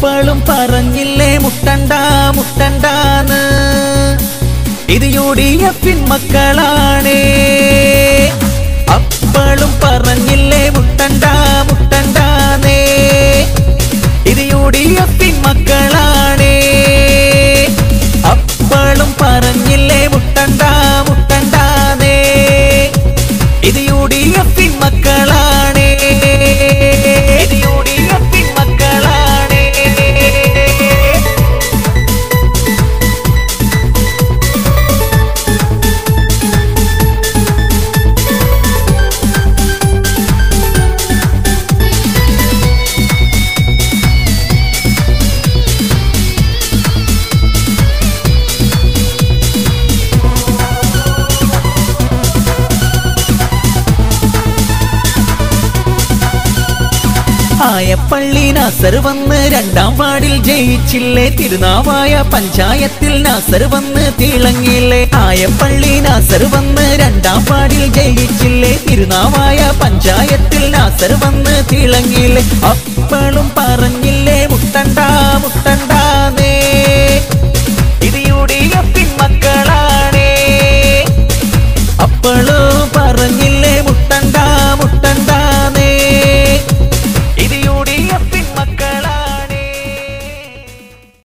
അപ്പളും പറഞ്ഞില്ലേ മുട്ടണ്ട മുട്ടണ്ടാന്ന് ഇത് UDF മക്കളാണേ അപ്പളും പറഞ്ഞില്ലേ മുട്ടണ്ട മുട്ടണ്ടാന്നേ ഇത് UDF മക്കളാണേ അപ്പളും പറഞ്ഞില്ലേ മുട്ടണ്ട മുട്ടണ്ടാന്നേ ഇത് UDF മക്കളാണേ ഇത് UDF മക്കളാണേ ആയപ്പള്ളി നാസർ വന്ന് രണ്ടാം വാർഡിൽ ജയിച്ചില്ലേ തിരുനാവായ പഞ്ചായത്തിൽ നാസർ വന്ന് തിളങ്ങില്ലേ ആയപ്പള്ളി നാസർ വന്ന് രണ്ടാം വാർഡിൽ ജയിച്ചില്ലേ തിരുനാവായ പഞ്ചായത്തിൽ നാസർ വന്ന് തിളങ്ങില്ലേ അപ്പളും